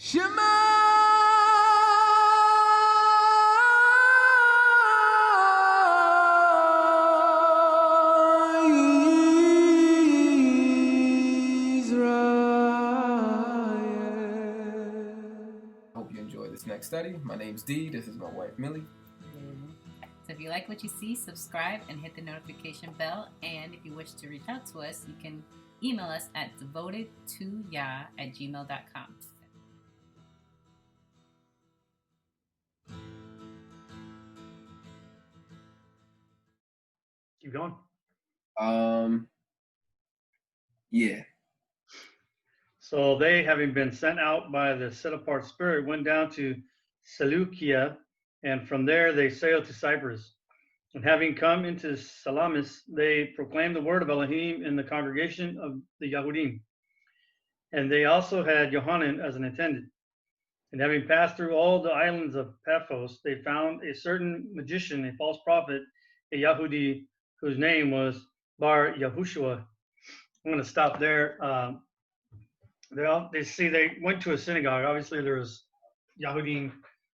Shema Israel. Hope you enjoy this next study. My name's Dee. This is my wife, Millie. So if you like what you see, subscribe and hit the notification bell. And if you wish to reach out to us, you can email us at devotedtoyah@gmail.com. Keep going. Yeah. So they, having been sent out by the set-apart spirit, went down to Seleucia, and from there they sailed to Cyprus. And having come into Salamis, they proclaimed the word of Elohim in the congregation of the Yahudim. And they also had Yohanan as an attendant. And having passed through all the islands of Paphos, they found a certain magician, a false prophet, a Yahudi, whose name was Bar Yahushua. I'm going to stop there. They went to a synagogue. Obviously, there was Yahudim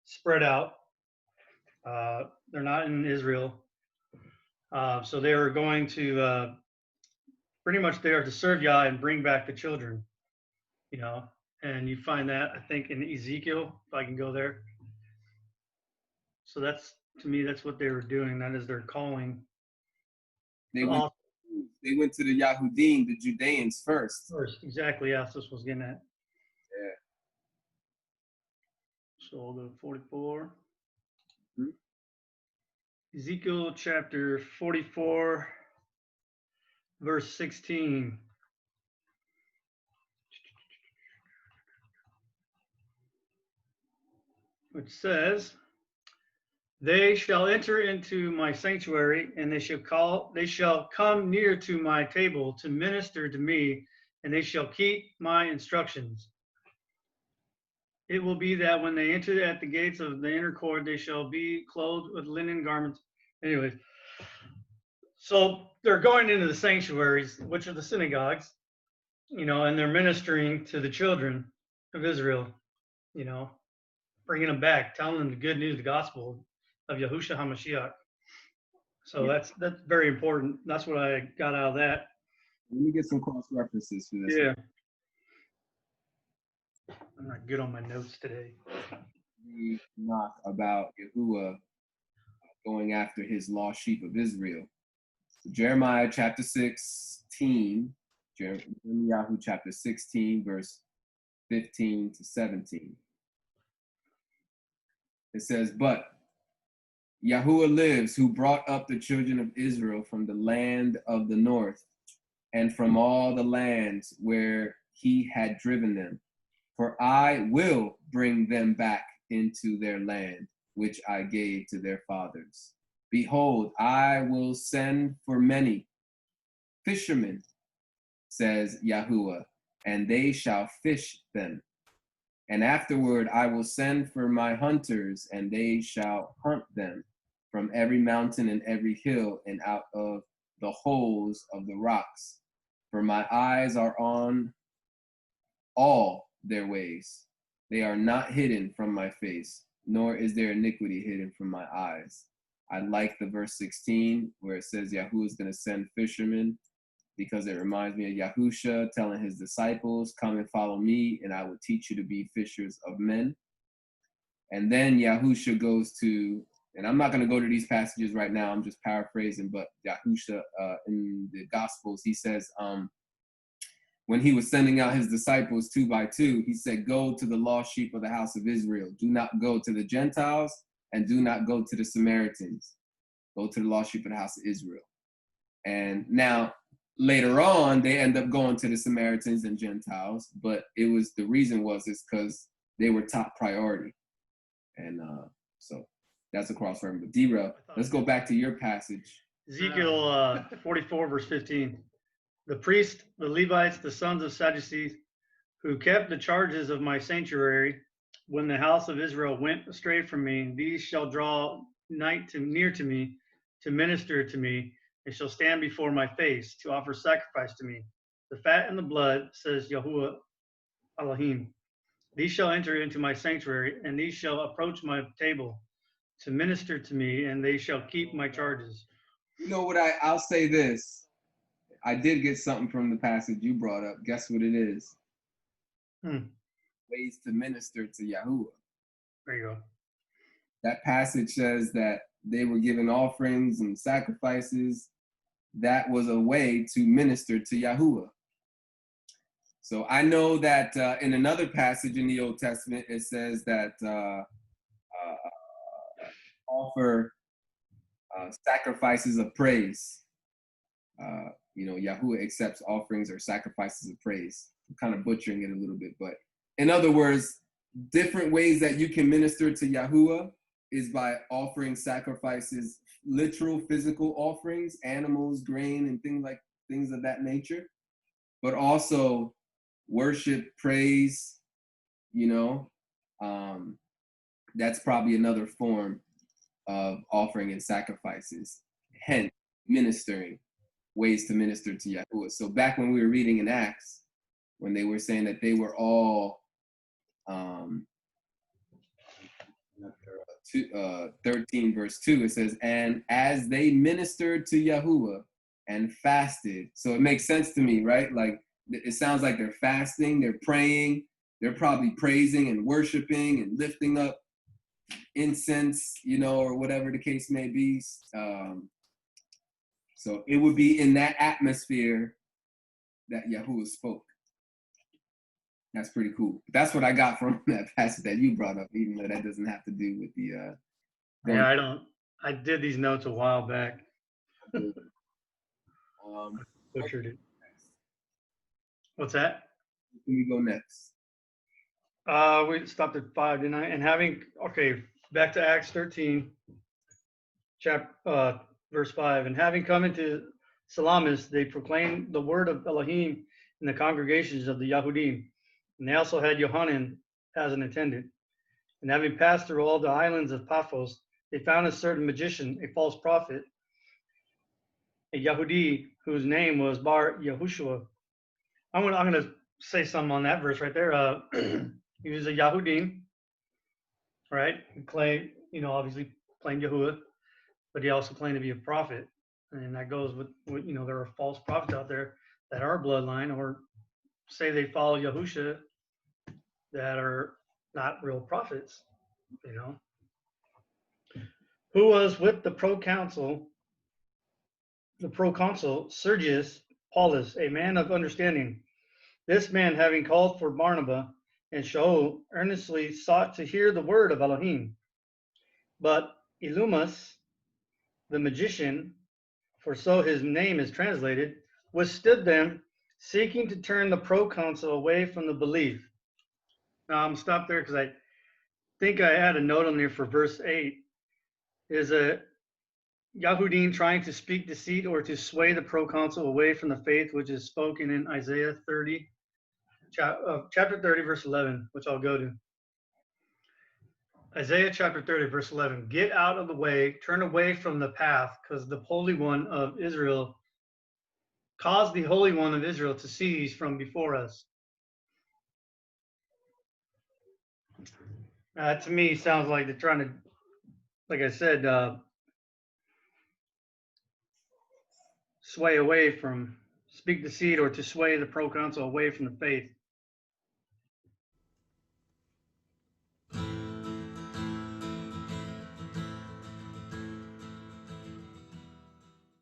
spread out. They're not in Israel. So they were going to pretty much there to serve Yah and bring back the children, and you find that, I think, in Ezekiel, if I can go there. So that's, to me, that's what they were doing. That is their calling. They went to the Yahudim, the Judeans first. Exactly, yeah, that's what I was getting at. Yeah. So we'll go to 44. Ezekiel chapter 44, verse 16. Which says, "They shall enter into my sanctuary, and they shall come near to my table to minister to me, and they shall keep my instructions. It will be that when they enter at the gates of the inner court, they shall be clothed with linen garments." Anyways, so they're going into the sanctuaries, which are the synagogues, and they're ministering to the children of Israel, bringing them back, telling them the good news, the gospel of Yahushua HaMashiach. So that's very important. That's what I got out of that. Let me get some cross references for this. Yeah. I'm not good on my notes today. We knock about Yahuwah going after his lost sheep of Israel. So Jeremiah chapter 16, Jeremiah chapter 16, verse 15 to 17. It says, "But Yahuwah lives, who brought up the children of Israel from the land of the north and from all the lands where he had driven them. For I will bring them back into their land, which I gave to their fathers. Behold, I will send for many fishermen, says Yahuwah, and they shall fish them. And afterward I will send for my hunters, and they shall hunt them from every mountain and every hill and out of the holes of the rocks. For my eyes are on all their ways. They are not hidden from my face, nor is their iniquity hidden from my eyes." I like the verse 16 where it says Yahuwah is going to send fishermen, because it reminds me of Yahusha telling his disciples, "Come and follow me, and I will teach you to be fishers of men." And then Yahusha goes to, and I'm not going to go to these passages right now, I'm just paraphrasing, but Yahusha in the Gospels, he says, when he was sending out his disciples 2 by 2, he said, "Go to the lost sheep of the house of Israel. Do not go to the Gentiles, and do not go to the Samaritans. Go to the lost sheep of the house of Israel." And now, later on, they end up going to the Samaritans and Gentiles, but the reason was because they were top priority. And so that's a cross reference. But D-Rel, let's go back to your passage. Ezekiel 44, verse 15. "The priests, the Levites, the sons of Sadducees, who kept the charges of my sanctuary, when the house of Israel went astray from me, these shall draw near to me, to minister to me. They shall stand before my face, to offer sacrifice to me. The fat and the blood, says Yahuwah Elohim. These shall enter into my sanctuary, and these shall approach my table to minister to me, and they shall keep my charges. You know what? I'll say this. I did get something from the passage you brought up. Guess what it is? Ways to minister to Yahuwah. There you go. That passage says that they were giving offerings and sacrifices. That was a way to minister to Yahuwah. So I know that in another passage in the Old Testament, it says that offer sacrifices of praise. Yahuwah accepts offerings or sacrifices of praise. I'm kind of butchering it a little bit, but in other words, different ways that you can minister to Yahuwah is by offering sacrifices, literal physical offerings, animals, grain, and things of that nature, but also worship, praise. That's probably another form of offering and sacrifices. Hence, ministering, ways to minister to Yahuwah. So back when we were reading in Acts, when they were saying that they were all 13 verse 2, it says, and as they ministered to Yahuwah and fasted. So it makes sense to me, right? Like it sounds like they're fasting, they're praying, they're probably praising and worshiping and lifting up incense, or whatever the case may be. So it would be in that atmosphere that Yahuwah spoke. That's pretty cool. That's what I got from that passage that you brought up, even though that doesn't have to do with the. Yeah, I did these notes a while back. Butchered it. What's that? Can we go next? We stopped at 5, didn't I? And back to Acts 13, verse 5. And having come into Salamis, they proclaimed the word of Elohim in the congregations of the Yahudim. And they also had Yohanan as an attendant. And having passed through all the islands of Paphos, they found a certain magician, a false prophet, a Yahudi, whose name was Bar Yahushua. I'm gonna say something on that verse right there. He was a Yahudim, right? He claimed, obviously claimed Yahuwah, but he also claimed to be a prophet. And that goes with there are false prophets out there that are bloodline or say they follow Yahusha that are not real prophets, Who was with the proconsul Sergius Paulus, a man of understanding. This man, having called for Barnabas and Shaul, earnestly sought to hear the word of Elohim. But Elumas, the magician, for so his name is translated, withstood them, seeking to turn the proconsul away from the belief. Now I'm stop there because I think I had a note on there for verse 8. Is a Yahudim trying to speak deceit or to sway the proconsul away from the faith, which is spoken in Isaiah 30, chapter 30, verse 11, which I'll go to. Isaiah chapter 30, verse 11. Get out of the way, turn away from the path, because the Holy One of Israel caused the Holy One of Israel to cease from before us. To me, sounds like they're trying to, like I said, sway away from, speak deceit or to sway the proconsul away from the faith.